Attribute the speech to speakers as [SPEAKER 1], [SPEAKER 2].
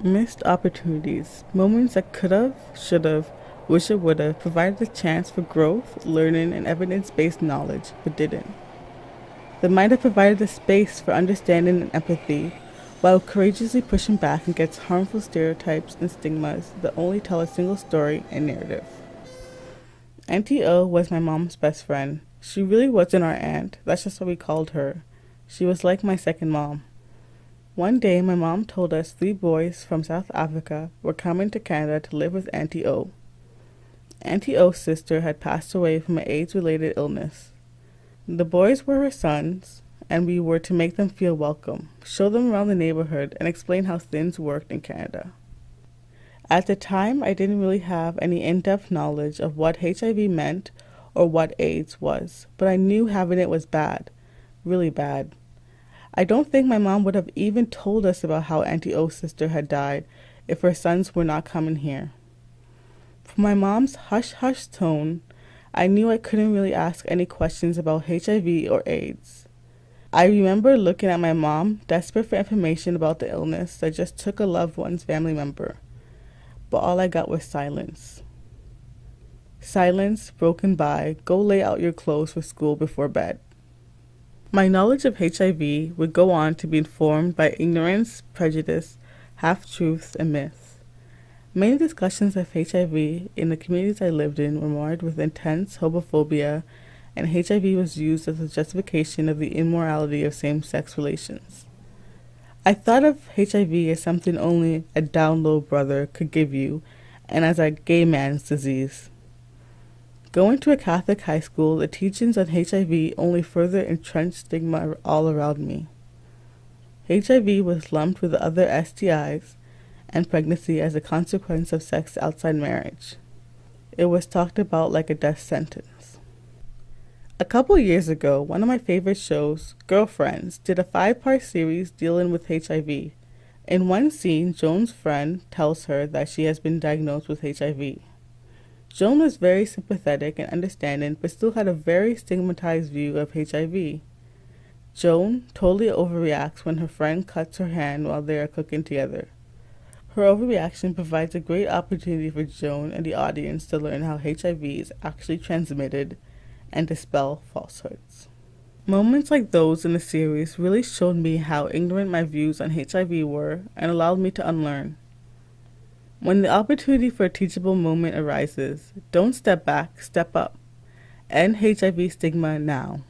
[SPEAKER 1] Missed opportunities, moments that could have, should have, wish it would have, provided a chance for growth, learning, and evidence based knowledge, but didn't. That might have provided a space for understanding and empathy, while courageously pushing back against harmful stereotypes and stigmas that only tell a single story and narrative. Auntie O was my mom's best friend. She really wasn't our aunt, that's just what we called her. She was like my second mom. One day, my mom told us 3 boys from South Africa were coming to Canada to live with Auntie O. Auntie O's sister had passed away from an AIDS related illness. The boys were her sons, and we were to make them feel welcome, show them around the neighborhood, and explain how things worked in Canada. At the time, I didn't really have any in depth knowledge of what HIV meant or what AIDS was, but I knew having it was bad, really bad. I don't think my mom would have even told us about how Auntie O's sister had died if her sons were not coming here. From my mom's hush hush tone, I knew I couldn't really ask any questions about HIV or AIDS. I remember looking at my mom, desperate for information about the illness that just took a loved one's family member. But all I got was silence. Silence broken by, go lay out your clothes for school before bed. My knowledge of HIV would go on to be informed by ignorance, prejudice, half-truths, and myths. Many discussions of HIV in the communities I lived in were marred with intense homophobia, and HIV was used as a justification of the immorality of same-sex relations. I thought of HIV as something only a down-low brother could give you, and as a gay man's disease. Going to a Catholic high school, the teachings on HIV only further entrenched stigma all around me. HIV was lumped with other STIs and pregnancy as a consequence of sex outside marriage. It was talked about like a death sentence. A couple years ago, one of my favorite shows, Girlfriends, did a 5-part series dealing with HIV. In one scene, Joan's friend tells her that she has been diagnosed with HIV. Joan was very sympathetic and understanding, but still had a very stigmatized view of HIV. Joan totally overreacts when her friend cuts her hand while they are cooking together. Her overreaction provides a great opportunity for Joan and the audience to learn how HIV is actually transmitted and dispel falsehoods. Moments like those in the series really showed me how ignorant my views on HIV were and allowed me to unlearn. When the opportunity for a teachable moment arises, don't step back, step up. End HIV stigma now.